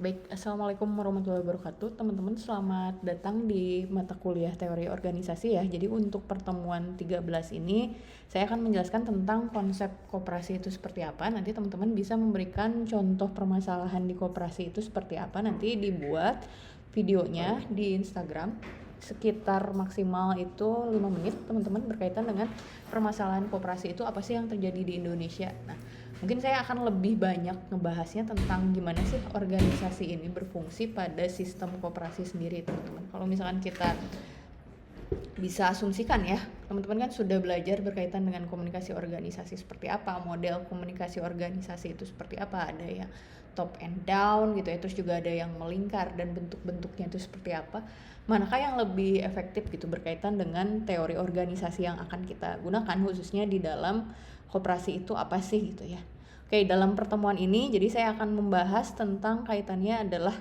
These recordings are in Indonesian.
Baik, Assalamualaikum warahmatullahi wabarakatuh. Teman-teman, selamat datang di mata kuliah teori organisasi ya. Jadi untuk pertemuan 13 ini, saya akan menjelaskan tentang konsep koperasi itu seperti apa. Nanti teman-teman bisa memberikan contoh permasalahan di koperasi itu seperti apa. Nanti dibuat videonya di Instagram. Sekitar maksimal itu 5 menit, teman-teman, berkaitan dengan permasalahan koperasi itu apa sih yang terjadi di Indonesia. Nah, mungkin saya akan lebih banyak ngebahasnya tentang gimana sih organisasi ini berfungsi pada sistem koperasi sendiri, teman-teman. Kalau misalkan kita bisa asumsikan ya, teman-teman kan sudah belajar berkaitan dengan komunikasi organisasi seperti apa, model komunikasi organisasi itu seperti apa, ada yang top and down gitu ya, terus juga ada yang melingkar dan bentuk-bentuknya itu seperti apa. Manakah yang lebih efektif gitu berkaitan dengan teori organisasi yang akan kita gunakan khususnya di dalam koperasi itu apa sih gitu ya. Oke, dalam pertemuan ini jadi saya akan membahas tentang kaitannya adalah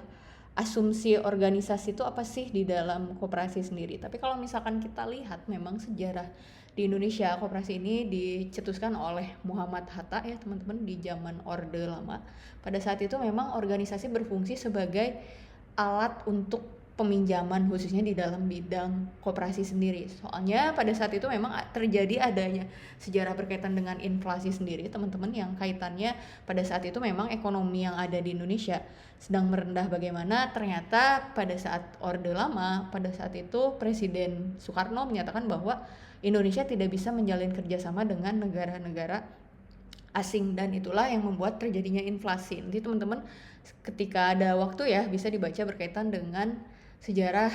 asumsi organisasi itu apa sih di dalam koperasi sendiri. Tapi kalau misalkan kita lihat memang sejarah di Indonesia, koperasi ini dicetuskan oleh Muhammad Hatta ya teman-teman, di zaman Orde Lama. Pada saat itu memang organisasi berfungsi sebagai alat untuk peminjaman khususnya di dalam bidang koperasi sendiri. Soalnya pada saat itu memang terjadi adanya sejarah berkaitan dengan inflasi sendiri, teman-teman, yang kaitannya pada saat itu memang ekonomi yang ada di Indonesia sedang merendah. Bagaimana ternyata pada saat Orde Lama, pada saat itu Presiden Soekarno menyatakan bahwa Indonesia tidak bisa menjalin kerjasama dengan negara-negara asing, dan itulah yang membuat terjadinya inflasi. Nanti teman-teman ketika ada waktu ya bisa dibaca berkaitan dengan sejarah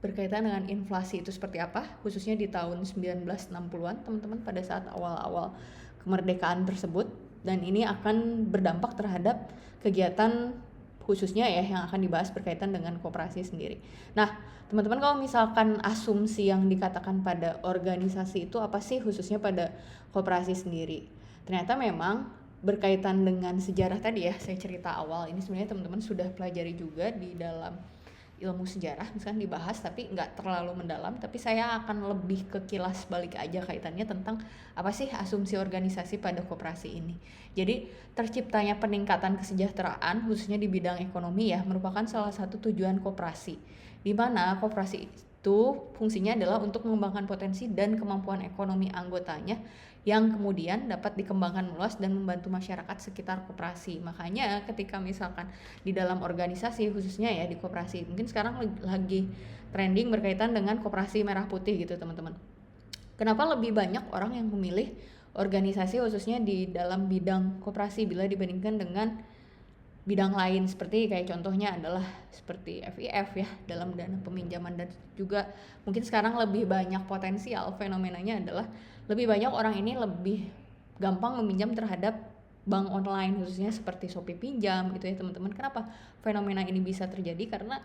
berkaitan dengan inflasi itu seperti apa, khususnya di tahun 1960-an teman-teman, pada saat awal-awal kemerdekaan tersebut, dan ini akan berdampak terhadap kegiatan khususnya ya yang akan dibahas berkaitan dengan koperasi sendiri. Nah, teman-teman, kalau misalkan asumsi yang dikatakan pada organisasi itu apa sih khususnya pada koperasi sendiri? Ternyata memang berkaitan dengan sejarah tadi ya, saya cerita awal ini sebenarnya teman-teman sudah pelajari juga di dalam ilmu sejarah misalkan dibahas, tapi nggak terlalu mendalam, tapi saya akan lebih ke kilas balik aja kaitannya tentang apa sih asumsi organisasi pada koperasi ini. Jadi terciptanya peningkatan kesejahteraan khususnya di bidang ekonomi ya merupakan salah satu tujuan koperasi, di mana koperasi itu fungsinya adalah untuk mengembangkan potensi dan kemampuan ekonomi anggotanya yang kemudian dapat dikembangkan luas dan membantu masyarakat sekitar koperasi. Makanya ketika misalkan di dalam organisasi khususnya ya di koperasi, mungkin sekarang lagi trending berkaitan dengan koperasi merah putih gitu teman-teman. Kenapa lebih banyak orang yang memilih organisasi khususnya di dalam bidang koperasi bila dibandingkan dengan bidang lain, seperti kayak contohnya adalah seperti FIF ya dalam dana peminjaman, dan juga mungkin sekarang lebih banyak potensial fenomenanya adalah lebih banyak orang ini lebih gampang meminjam terhadap bank online khususnya seperti Shopee Pinjam gitu ya teman-teman. Kenapa fenomena ini bisa terjadi? Karena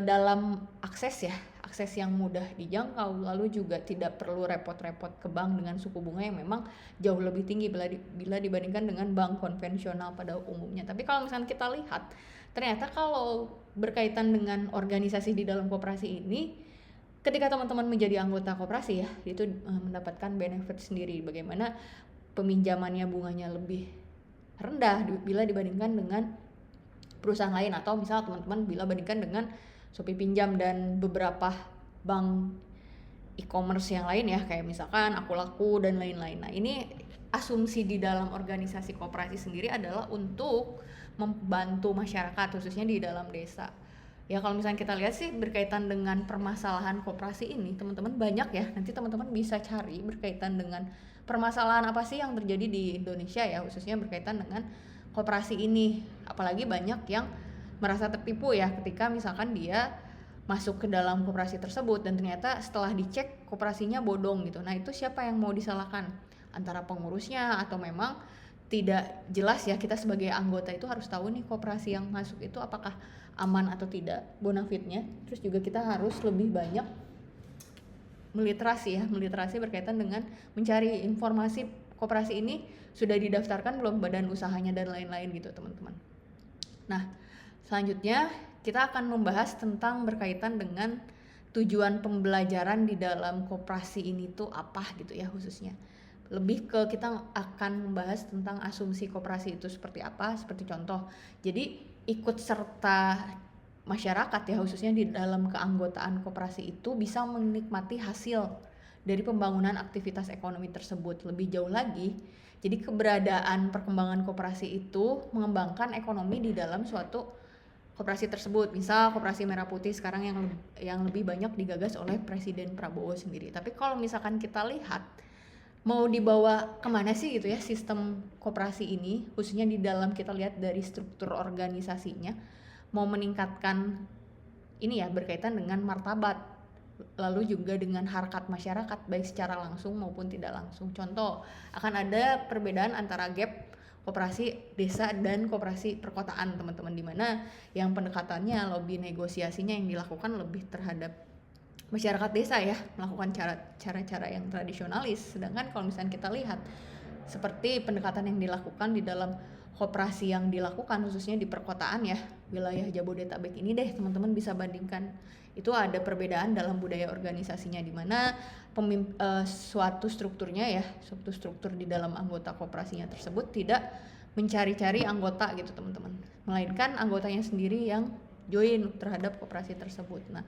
dalam akses yang mudah dijangkau, lalu juga tidak perlu repot-repot ke bank dengan suku bunga yang memang jauh lebih tinggi bila dibandingkan dengan bank konvensional pada umumnya. Tapi kalau misalnya kita lihat, ternyata kalau berkaitan dengan organisasi di dalam koperasi ini, ketika teman-teman menjadi anggota koperasi ya, itu mendapatkan benefit sendiri, bagaimana peminjamannya bunganya lebih rendah bila dibandingkan dengan perusahaan lain, atau misal teman-teman bila bandingkan dengan Shopee Pinjam dan beberapa bank e-commerce yang lain ya, kayak misalkan Aku Laku dan lain-lain. Nah, ini asumsi di dalam organisasi koperasi sendiri adalah untuk membantu masyarakat khususnya di dalam desa. Ya kalau misalnya kita lihat sih berkaitan dengan permasalahan koperasi ini, teman-teman banyak ya, nanti teman-teman bisa cari berkaitan dengan permasalahan apa sih yang terjadi di Indonesia ya, khususnya berkaitan dengan koperasi ini. Apalagi banyak yang merasa tertipu ya ketika misalkan dia masuk ke dalam koperasi tersebut dan ternyata setelah dicek koperasinya bodong gitu. Nah, itu siapa yang mau disalahkan? Antara pengurusnya atau memang tidak jelas ya, kita sebagai anggota itu harus tahu nih koperasi yang masuk itu apakah aman atau tidak bonafitnya. Terus juga kita harus lebih banyak meliterasi berkaitan dengan mencari informasi koperasi ini sudah didaftarkan belum badan usahanya dan lain-lain gitu teman-teman. Nah, selanjutnya kita akan membahas tentang berkaitan dengan tujuan pembelajaran di dalam koperasi ini tuh apa gitu ya khususnya. lebih ke kita akan membahas tentang asumsi koperasi itu seperti apa, seperti contoh. Jadi ikut serta masyarakat ya, khususnya di dalam keanggotaan koperasi itu bisa menikmati hasil dari pembangunan aktivitas ekonomi tersebut. Lebih jauh lagi, jadi keberadaan perkembangan koperasi itu mengembangkan ekonomi di dalam suatu koperasi tersebut. Misal koperasi Merah Putih sekarang yang lebih banyak digagas oleh Presiden Prabowo sendiri. Tapi kalau misalkan kita lihat mau dibawa kemana sih gitu ya sistem koperasi ini, khususnya di dalam kita lihat dari struktur organisasinya, mau meningkatkan ini ya berkaitan dengan martabat, lalu juga dengan harkat masyarakat baik secara langsung maupun tidak langsung. Contoh, akan ada perbedaan antara gap koperasi desa dan koperasi perkotaan teman-teman, dimana yang pendekatannya lobby negosiasinya yang dilakukan lebih terhadap masyarakat desa ya, melakukan cara-cara yang tradisionalis. Sedangkan kalau misalnya kita lihat seperti pendekatan yang dilakukan di dalam koperasi yang dilakukan khususnya di perkotaan ya, wilayah Jabodetabek ini deh teman-teman bisa bandingkan, itu ada perbedaan dalam budaya organisasinya, di mana suatu strukturnya ya, suatu struktur di dalam anggota koperasinya tersebut tidak mencari-cari anggota gitu teman-teman, melainkan anggotanya sendiri yang join terhadap koperasi tersebut. Nah,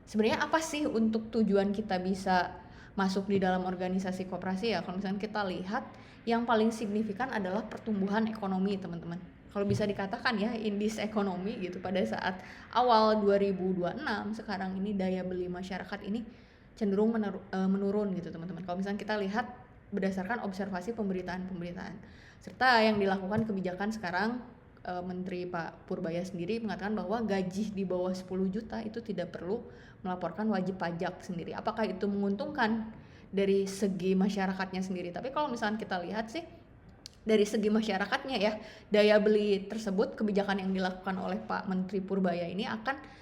sebenarnya apa sih untuk tujuan kita bisa masuk di dalam organisasi koperasi ya? Kalau misalnya kita lihat yang paling signifikan adalah pertumbuhan ekonomi teman-teman. Kalau bisa dikatakan ya indeks ekonomi gitu pada saat awal 2026, sekarang ini daya beli masyarakat ini cenderung menurun gitu teman-teman. Kalau misalnya kita lihat berdasarkan observasi pemberitaan serta yang dilakukan kebijakan sekarang, Menteri Pak Purbaya sendiri mengatakan bahwa gaji di bawah 10 juta itu tidak perlu melaporkan wajib pajak sendiri. Apakah itu menguntungkan dari segi masyarakatnya sendiri? Tapi kalau misalkan kita lihat sih dari segi masyarakatnya ya, daya beli tersebut, kebijakan yang dilakukan oleh Pak Menteri Purbaya ini akan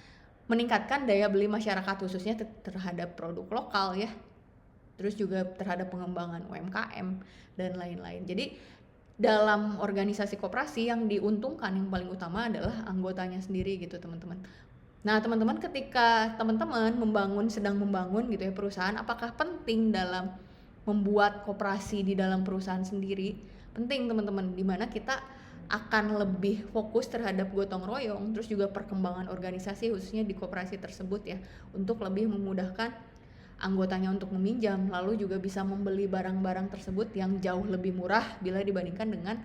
meningkatkan daya beli masyarakat khususnya terhadap produk lokal ya, terus juga terhadap pengembangan UMKM dan lain-lain. Jadi dalam organisasi koperasi yang diuntungkan yang paling utama adalah anggotanya sendiri gitu teman-teman. Nah teman-teman, ketika teman-teman sedang membangun gitu ya perusahaan, apakah penting dalam membuat koperasi di dalam perusahaan sendiri? Penting teman-teman, dimana kita akan lebih fokus terhadap gotong royong, terus juga perkembangan organisasi khususnya di koperasi tersebut ya, untuk lebih memudahkan anggotanya untuk meminjam, lalu juga bisa membeli barang-barang tersebut yang jauh lebih murah bila dibandingkan dengan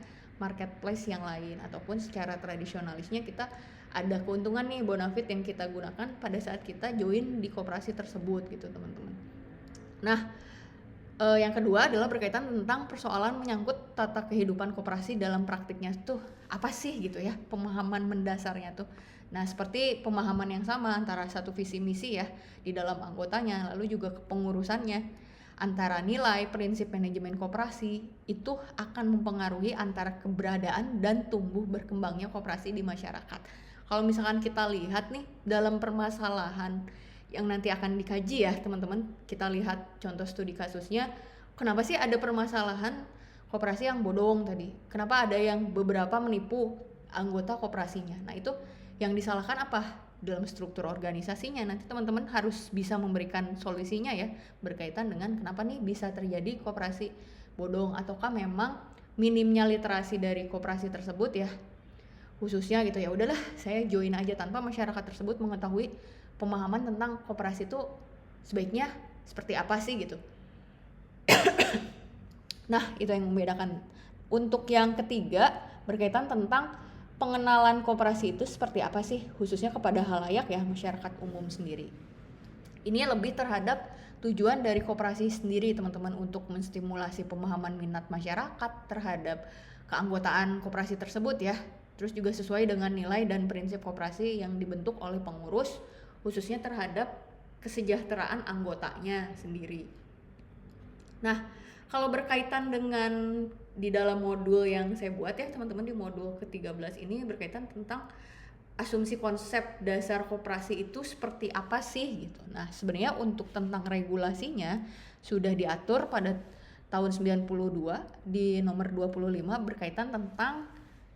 marketplace yang lain, ataupun secara tradisionalisnya kita ada keuntungan nih bonafit yang kita gunakan pada saat kita join di koperasi tersebut gitu teman-teman. Nah, yang kedua adalah berkaitan tentang persoalan menyangkut tata kehidupan koperasi dalam praktiknya tuh apa sih gitu ya, pemahaman mendasarnya tuh. Nah, seperti pemahaman yang sama antara satu visi misi ya di dalam anggotanya, lalu juga kepengurusannya, antara nilai, prinsip manajemen koperasi, itu akan mempengaruhi antara keberadaan dan tumbuh berkembangnya koperasi di masyarakat. Kalau misalkan kita lihat nih dalam permasalahan yang nanti akan dikaji ya teman-teman, kita lihat contoh studi kasusnya, kenapa sih ada permasalahan koperasi yang bodong tadi, kenapa ada yang beberapa menipu anggota koperasinya. Nah itu yang disalahkan apa? Dalam struktur organisasinya. Nanti teman-teman harus bisa memberikan solusinya ya, berkaitan dengan kenapa nih bisa terjadi koperasi bodong, ataukah memang minimnya literasi dari koperasi tersebut ya, khususnya gitu ya udahlah saya join aja tanpa masyarakat tersebut mengetahui pemahaman tentang koperasi itu sebaiknya seperti apa sih gitu. Nah itu yang membedakan. Untuk yang ketiga berkaitan tentang pengenalan koperasi itu seperti apa sih, khususnya kepada halayak ya, masyarakat umum sendiri. Ini lebih terhadap tujuan dari koperasi sendiri teman-teman, untuk menstimulasi pemahaman minat masyarakat terhadap keanggotaan koperasi tersebut ya. Terus juga sesuai dengan nilai dan prinsip koperasi yang dibentuk oleh pengurus, khususnya terhadap kesejahteraan anggotanya sendiri. Nah, kalau berkaitan dengan di dalam modul yang saya buat ya teman-teman, di modul ke-13 ini berkaitan tentang asumsi konsep dasar koperasi itu seperti apa sih gitu. Nah, sebenarnya untuk tentang regulasinya sudah diatur pada tahun 92 di nomor 25 berkaitan tentang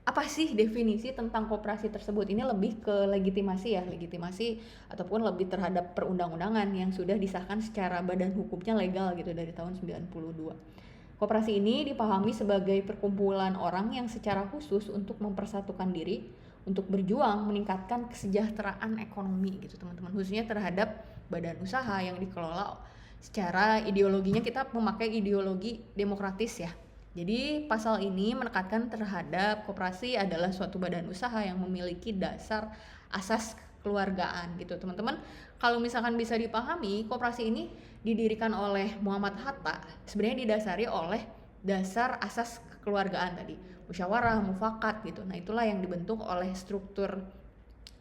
apa sih definisi tentang koperasi tersebut. Ini lebih ke legitimasi ya, legitimasi ataupun lebih terhadap perundang-undangan yang sudah disahkan secara badan hukumnya legal gitu dari tahun 92. Koperasi ini dipahami sebagai perkumpulan orang yang secara khusus untuk mempersatukan diri untuk berjuang meningkatkan kesejahteraan ekonomi gitu teman-teman, khususnya terhadap badan usaha yang dikelola secara ideologinya, kita memakai ideologi demokratis ya. Jadi pasal ini menekankan terhadap koperasi adalah suatu badan usaha yang memiliki dasar asas kekeluargaan gitu teman-teman. Kalau misalkan bisa dipahami, koperasi ini didirikan oleh Muhammad Hatta sebenarnya didasari oleh dasar asas kekeluargaan tadi, musyawarah mufakat gitu. Nah itulah yang dibentuk oleh struktur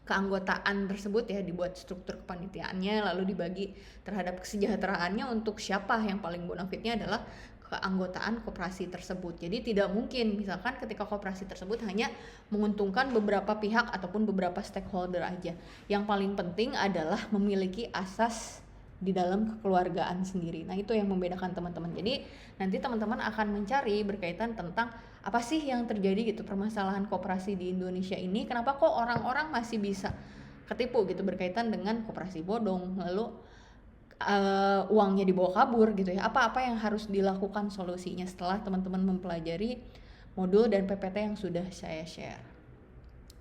keanggotaan tersebut ya, dibuat struktur kepanitiaannya lalu dibagi terhadap kesejahteraannya untuk siapa yang paling bonafitnya adalah keanggotaan koperasi tersebut. Jadi tidak mungkin misalkan ketika koperasi tersebut hanya menguntungkan beberapa pihak ataupun beberapa stakeholder aja. Yang paling penting adalah memiliki asas di dalam kekeluargaan sendiri. Nah itu yang membedakan teman-teman. Jadi nanti teman-teman akan mencari berkaitan tentang apa sih yang terjadi gitu permasalahan koperasi di Indonesia ini, kenapa kok orang-orang masih bisa ketipu gitu berkaitan dengan koperasi bodong, lalu uangnya dibawa kabur gitu ya. Apa-apa yang harus dilakukan solusinya setelah teman-teman mempelajari modul dan PPT yang sudah saya share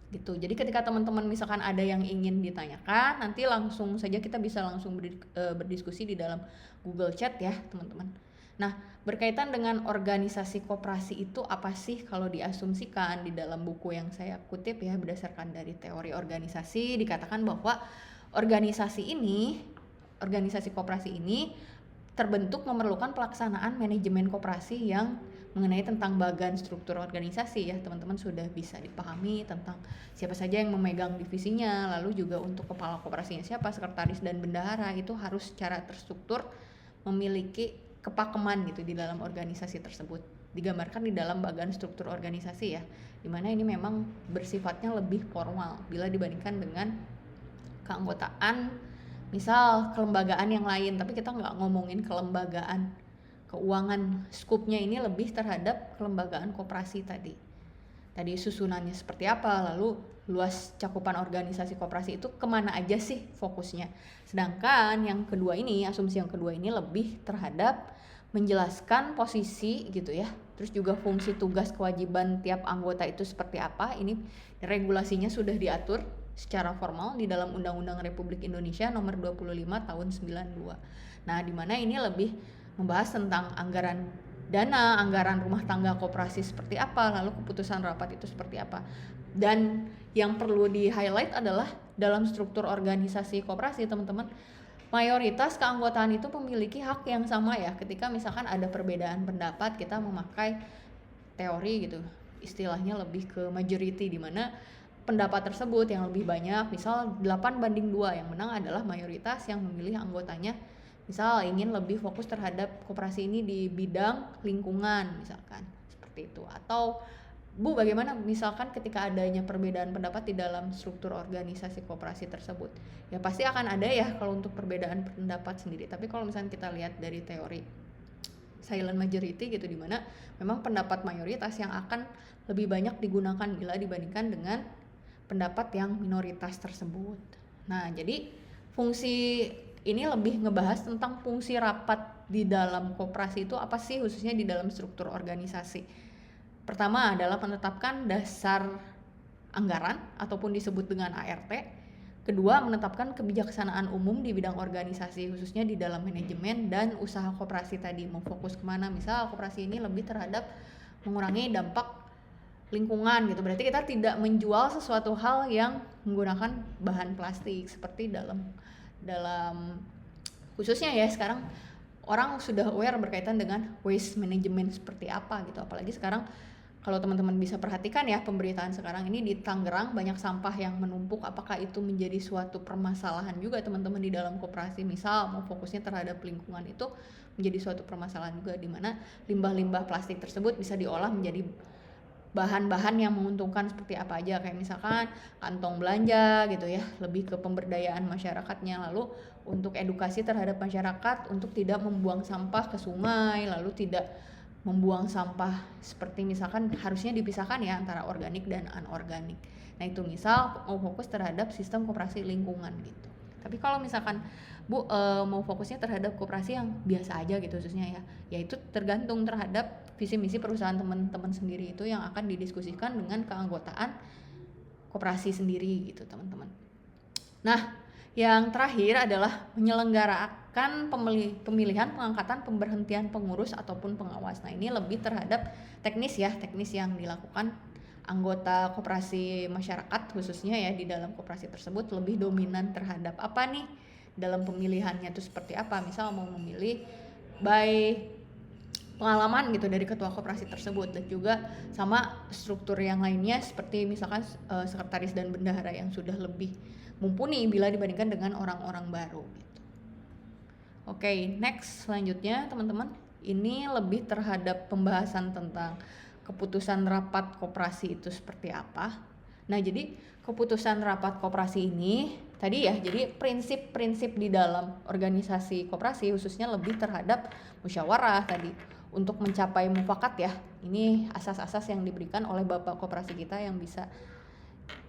gitu. Jadi ketika teman-teman misalkan ada yang ingin ditanyakan, nanti langsung saja kita bisa langsung berdiskusi di dalam Google Chat ya teman-teman. Nah berkaitan dengan organisasi koperasi itu apa sih, kalau diasumsikan di dalam buku yang saya kutip ya berdasarkan dari teori organisasi, dikatakan bahwa organisasi koperasi ini terbentuk memerlukan pelaksanaan manajemen koperasi yang mengenai tentang bagan struktur organisasi ya teman-teman sudah bisa dipahami tentang siapa saja yang memegang divisinya, lalu juga untuk kepala koperasinya siapa, sekretaris dan bendahara itu harus secara terstruktur memiliki kepakeman gitu di dalam organisasi tersebut, digambarkan di dalam bagan struktur organisasi ya, dimana ini memang bersifatnya lebih formal bila dibandingkan dengan keanggotaan misal kelembagaan yang lain. Tapi kita nggak ngomongin kelembagaan keuangan, skupnya ini lebih terhadap kelembagaan koperasi tadi susunannya seperti apa, lalu luas cakupan organisasi koperasi itu kemana aja sih fokusnya. Sedangkan yang kedua ini, asumsi yang kedua ini lebih terhadap menjelaskan posisi gitu ya, terus juga fungsi tugas kewajiban tiap anggota itu seperti apa. Ini regulasinya sudah diatur secara formal di dalam Undang-Undang Republik Indonesia nomor 25 tahun 92. Nah, di mana ini lebih membahas tentang anggaran dana, anggaran rumah tangga koperasi seperti apa, lalu keputusan rapat itu seperti apa. Dan yang perlu di-highlight adalah dalam struktur organisasi koperasi teman-teman, mayoritas keanggotaan itu memiliki hak yang sama ya. Ketika misalkan ada perbedaan pendapat, kita memakai teori gitu, istilahnya lebih ke majority, di mana pendapat tersebut yang lebih banyak, misal 8-2, yang menang adalah mayoritas yang memilih anggotanya misal ingin lebih fokus terhadap koperasi ini di bidang lingkungan misalkan seperti itu. Atau Bu, bagaimana misalkan ketika adanya perbedaan pendapat di dalam struktur organisasi koperasi tersebut? Ya pasti akan ada ya kalau untuk perbedaan pendapat sendiri. Tapi kalau misalnya kita lihat dari teori silent majority gitu, dimana memang pendapat mayoritas yang akan lebih banyak digunakan bila dibandingkan dengan pendapat yang minoritas tersebut. Nah jadi fungsi ini lebih ngebahas tentang fungsi rapat di dalam koperasi itu apa sih, khususnya di dalam struktur organisasi. Pertama adalah menetapkan dasar anggaran ataupun disebut dengan ART. Kedua, menetapkan kebijaksanaan umum di bidang organisasi, khususnya di dalam manajemen dan usaha koperasi tadi, mau fokus kemana. Misal koperasi ini lebih terhadap mengurangi dampak lingkungan gitu, berarti kita tidak menjual sesuatu hal yang menggunakan bahan plastik, seperti dalam khususnya ya sekarang orang sudah aware berkaitan dengan waste management seperti apa gitu. Apalagi sekarang kalau teman-teman bisa perhatikan ya, pemberitaan sekarang ini di Tangerang banyak sampah yang menumpuk. Apakah itu menjadi suatu permasalahan juga teman-teman di dalam koperasi? Misal mau fokusnya terhadap lingkungan, itu menjadi suatu permasalahan juga, di mana limbah-limbah plastik tersebut bisa diolah menjadi bahan-bahan yang menguntungkan seperti apa aja, kayak misalkan kantong belanja gitu ya, lebih ke pemberdayaan masyarakatnya, lalu untuk edukasi terhadap masyarakat untuk tidak membuang sampah ke sungai, lalu tidak membuang sampah seperti misalkan harusnya dipisahkan ya antara organik dan anorganik. Nah itu misal mau fokus terhadap sistem koperasi lingkungan gitu. Tapi kalau misalkan Bu mau fokusnya terhadap koperasi yang biasa aja gitu khususnya ya itu tergantung terhadap visi misi perusahaan teman-teman sendiri itu yang akan didiskusikan dengan keanggotaan koperasi sendiri gitu teman-teman. Nah, yang terakhir adalah menyelenggarakan pemilihan, pengangkatan, pemberhentian pengurus ataupun pengawas. Nah, ini lebih terhadap teknis yang dilakukan anggota koperasi masyarakat khususnya ya di dalam koperasi tersebut lebih dominan terhadap apa nih dalam pemilihannya itu seperti apa. Misal mau memilih by pengalaman gitu dari ketua koperasi tersebut dan juga sama struktur yang lainnya seperti misalkan sekretaris dan bendahara yang sudah lebih mumpuni bila dibandingkan dengan orang-orang baru gitu. Oke, next selanjutnya teman-teman ini lebih terhadap pembahasan tentang keputusan rapat koperasi itu seperti apa. Nah, jadi keputusan rapat koperasi ini tadi ya, jadi prinsip-prinsip di dalam organisasi koperasi khususnya lebih terhadap musyawarah tadi untuk mencapai mufakat ya. Ini asas-asas yang diberikan oleh Bapak Koperasi kita yang bisa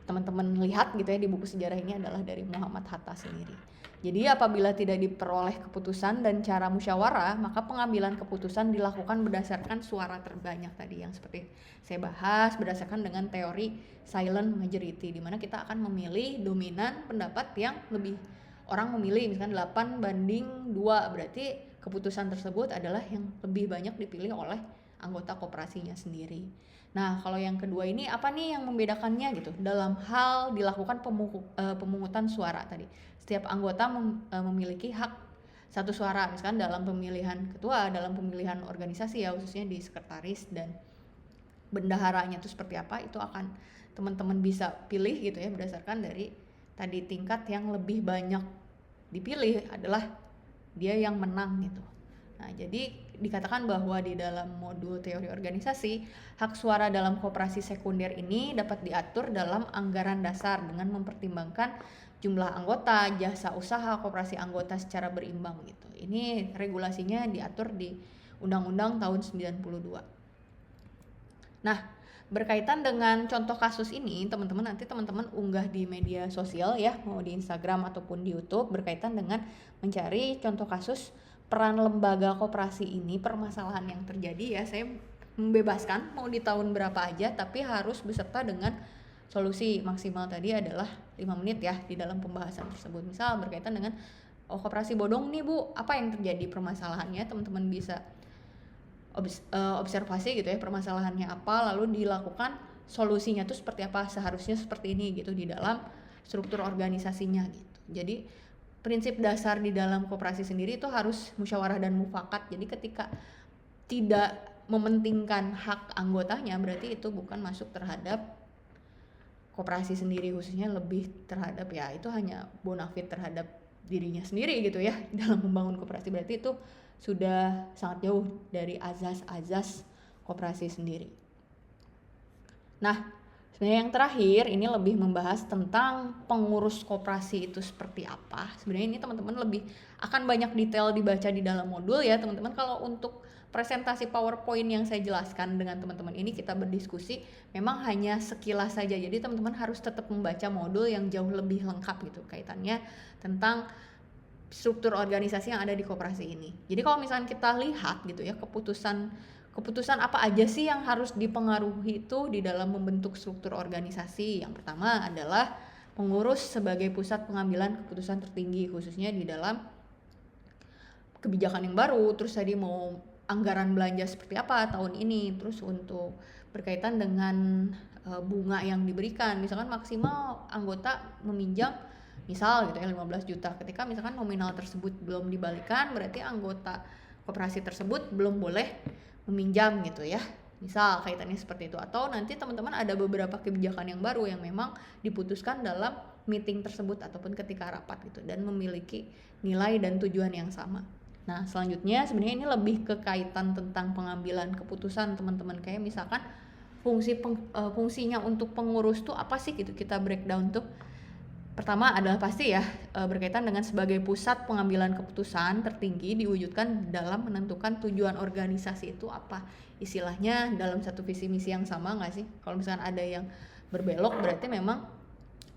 teman-teman lihat gitu ya di buku sejarah ini adalah dari Muhammad Hatta sendiri. Jadi apabila tidak diperoleh keputusan dan cara musyawarah, maka pengambilan keputusan dilakukan berdasarkan suara terbanyak tadi yang seperti saya bahas berdasarkan dengan teori silent majority di mana kita akan memilih dominan pendapat yang lebih orang memilih misalkan 8-2 berarti keputusan tersebut adalah yang lebih banyak dipilih oleh anggota koperasinya sendiri. Nah, kalau yang kedua ini apa nih yang membedakannya gitu? Dalam hal dilakukan pemungutan suara tadi. Setiap anggota memiliki hak satu suara, misalkan dalam pemilihan ketua, dalam pemilihan organisasi ya, khususnya di sekretaris dan bendaharanya itu seperti apa, itu akan teman-teman bisa pilih gitu ya berdasarkan dari tadi tingkat yang lebih banyak dipilih adalah dia yang menang gitu. Nah, jadi dikatakan bahwa di dalam modul teori organisasi, hak suara dalam koperasi sekunder ini dapat diatur dalam anggaran dasar dengan mempertimbangkan jumlah anggota, jasa usaha koperasi anggota secara berimbang gitu. Ini regulasinya diatur di Undang-Undang tahun 92. Nah, berkaitan dengan contoh kasus ini, teman-teman nanti teman-teman unggah di media sosial ya, mau di Instagram ataupun di YouTube berkaitan dengan mencari contoh kasus peran lembaga koperasi ini, permasalahan yang terjadi ya. Saya membebaskan mau di tahun berapa aja tapi harus beserta dengan solusi maksimal tadi adalah 5 menit ya di dalam pembahasan tersebut. Misal berkaitan dengan koperasi bodong nih Bu, apa yang terjadi permasalahannya, teman-teman bisa observasi gitu ya permasalahannya apa, lalu dilakukan solusinya tuh seperti apa, seharusnya seperti ini gitu di dalam struktur organisasinya gitu. Jadi prinsip dasar di dalam koperasi sendiri itu harus musyawarah dan mufakat. Jadi ketika tidak mementingkan hak anggotanya berarti itu bukan masuk terhadap koperasi sendiri, khususnya lebih terhadap ya itu hanya bonafit terhadap dirinya sendiri gitu ya dalam membangun koperasi, berarti itu sudah sangat jauh dari azas-azas koperasi sendiri. Nah, sebenarnya yang terakhir ini lebih membahas tentang pengurus koperasi itu seperti apa. Sebenarnya ini teman-teman lebih akan banyak detail dibaca di dalam modul ya teman-teman. Kalau untuk presentasi PowerPoint yang saya jelaskan dengan teman-teman ini kita berdiskusi memang hanya sekilas saja. Jadi teman-teman harus tetap membaca modul yang jauh lebih lengkap gitu kaitannya tentang struktur organisasi yang ada di koperasi ini. Jadi kalau misalnya kita lihat gitu ya keputusan apa aja sih yang harus dipengaruhi itu di dalam membentuk struktur organisasi. Yang pertama adalah pengurus sebagai pusat pengambilan keputusan tertinggi khususnya di dalam kebijakan yang baru. Terus tadi mau anggaran belanja seperti apa tahun ini, terus untuk berkaitan dengan bunga yang diberikan, misalkan maksimal anggota meminjam misal gitu ya 15 juta. Ketika misalkan nominal tersebut belum dibalikan berarti anggota koperasi tersebut belum boleh meminjam gitu ya, misal kaitannya seperti itu. Atau nanti teman-teman ada beberapa kebijakan yang baru yang memang diputuskan dalam meeting tersebut ataupun ketika rapat gitu dan memiliki nilai dan tujuan yang sama. Nah selanjutnya sebenarnya ini lebih ke kaitan tentang pengambilan keputusan teman-teman, kayak misalkan fungsinya untuk pengurus tuh apa sih gitu, kita breakdown tuh. Pertama adalah pasti ya berkaitan dengan sebagai pusat pengambilan keputusan tertinggi diwujudkan dalam menentukan tujuan organisasi itu apa. Istilahnya dalam satu visi misi yang sama nggak sih? Kalau misalkan ada yang berbelok berarti memang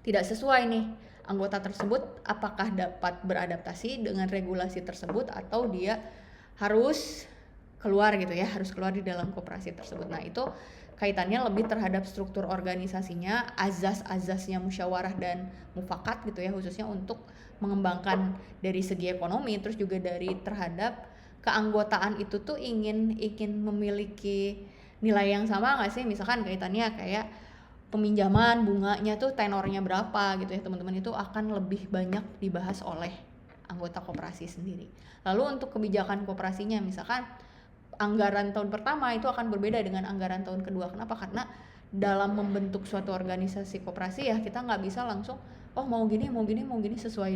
tidak sesuai nih anggota tersebut apakah dapat beradaptasi dengan regulasi tersebut atau dia harus keluar gitu ya, harus keluar di dalam koperasi tersebut. Nah itu kaitannya lebih terhadap struktur organisasinya, azas-azasnya musyawarah dan mufakat gitu ya, khususnya untuk mengembangkan dari segi ekonomi, terus juga dari terhadap keanggotaan itu tuh ingin memiliki nilai yang sama nggak sih, misalkan kaitannya kayak peminjaman bunganya tuh tenornya berapa gitu ya teman-teman, itu akan lebih banyak dibahas oleh anggota koperasi sendiri. Lalu untuk kebijakan koperasinya, misalkan anggaran tahun pertama itu akan berbeda dengan anggaran tahun kedua. Kenapa? Karena dalam membentuk suatu organisasi koperasi ya kita nggak bisa langsung mau gini sesuai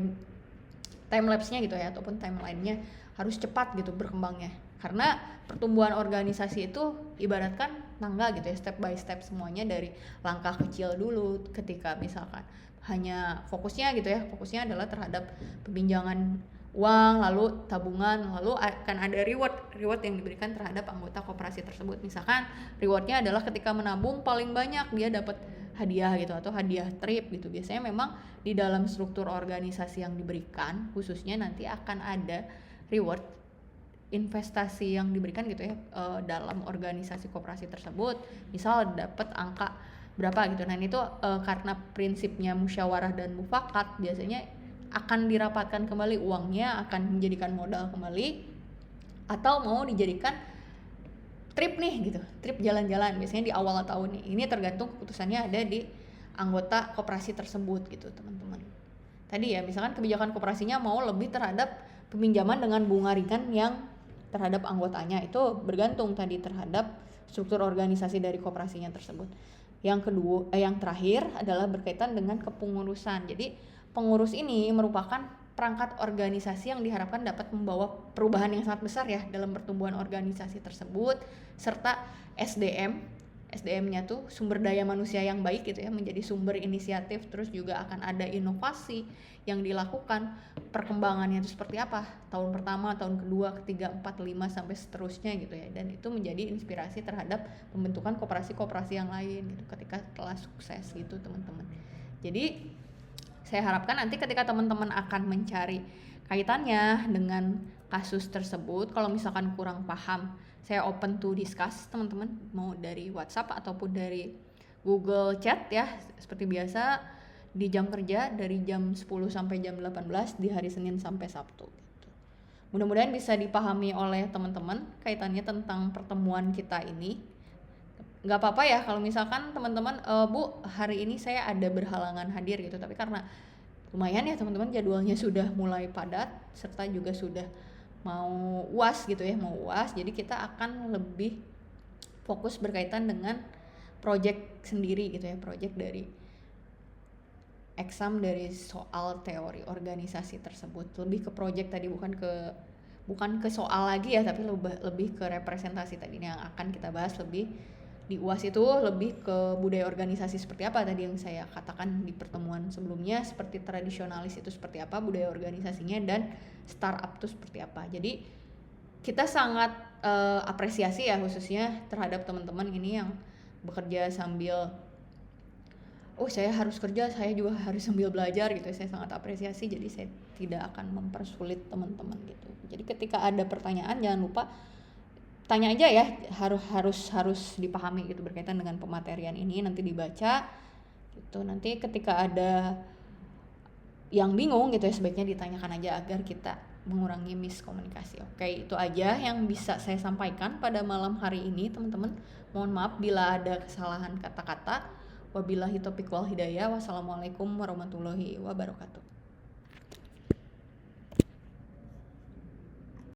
time lapse-nya gitu ya, ataupun timeline-nya harus cepat gitu berkembangnya. Karena pertumbuhan organisasi itu ibaratkan tangga gitu ya, step by step semuanya, dari langkah kecil dulu. Ketika misalkan hanya fokusnya adalah terhadap peminjaman uang, lalu tabungan, lalu akan ada reward yang diberikan terhadap anggota koperasi tersebut. Misalkan rewardnya adalah ketika menabung paling banyak dia dapat hadiah gitu, atau hadiah trip gitu. Biasanya memang di dalam struktur organisasi yang diberikan khususnya nanti akan ada reward investasi yang diberikan gitu ya dalam organisasi koperasi tersebut. Misal dapat angka berapa gitu. Nah itu karena prinsipnya musyawarah dan mufakat, biasanya akan dirapatkan kembali uangnya, akan menjadikan modal kembali, atau mau dijadikan trip nih gitu, trip jalan-jalan biasanya di awal tahun nih. Ini tergantung keputusannya ada di anggota koperasi tersebut gitu teman-teman. Tadi ya misalkan kebijakan koperasinya mau lebih terhadap peminjaman dengan bunga ringan yang terhadap anggotanya, itu bergantung tadi terhadap struktur organisasi dari koperasinya tersebut. Yang terakhir adalah berkaitan dengan kepengurusan. Jadi pengurus ini merupakan perangkat organisasi yang diharapkan dapat membawa perubahan yang sangat besar ya dalam pertumbuhan organisasi tersebut, serta SDM-nya tuh sumber daya manusia yang baik gitu ya, menjadi sumber inisiatif. Terus juga akan ada inovasi yang dilakukan, perkembangannya itu seperti apa tahun pertama, tahun kedua, ketiga, 4, 5 sampai seterusnya gitu ya. Dan itu menjadi inspirasi terhadap pembentukan koperasi-koperasi yang lain gitu ketika telah sukses gitu teman-teman. Jadi saya harapkan nanti ketika teman-teman akan mencari kaitannya dengan kasus tersebut, kalau misalkan kurang paham, saya open to discuss teman-teman, mau dari WhatsApp ataupun dari Google Chat ya, seperti biasa di jam kerja dari jam 10 sampai jam 18 di hari Senin sampai Sabtu gitu. Mudah-mudahan bisa dipahami oleh teman-teman kaitannya tentang pertemuan kita ini. Nggak apa-apa ya kalau misalkan teman-teman Bu, hari ini saya ada berhalangan hadir gitu, tapi karena lumayan ya teman-teman jadwalnya sudah mulai padat, serta juga sudah mau UAS gitu ya, jadi kita akan lebih fokus berkaitan dengan project sendiri gitu ya, project dari exam dari soal teori organisasi tersebut, lebih ke project tadi, bukan ke soal lagi ya, tapi lebih ke representasi tadi yang akan kita bahas lebih di UAS. Itu lebih ke budaya organisasi seperti apa tadi yang saya katakan di pertemuan sebelumnya, seperti tradisionalis itu seperti apa budaya organisasinya, dan startup itu seperti apa. Jadi kita sangat apresiasi ya khususnya terhadap teman-teman ini yang bekerja sambil saya harus kerja, saya juga harus sambil belajar gitu. Saya sangat apresiasi, jadi saya tidak akan mempersulit teman-teman gitu. Jadi ketika ada pertanyaan jangan lupa tanya aja ya, harus dipahami gitu berkaitan dengan pematerian ini, nanti dibaca gitu. Nanti ketika ada yang bingung gitu ya, sebaiknya ditanyakan aja agar kita mengurangi miskomunikasi. Oke, itu aja yang bisa saya sampaikan pada malam hari ini teman-teman. Mohon maaf bila ada kesalahan kata-kata. Wabillahi taufiq wal hidayah. Wassalamualaikum warahmatullahi wabarakatuh.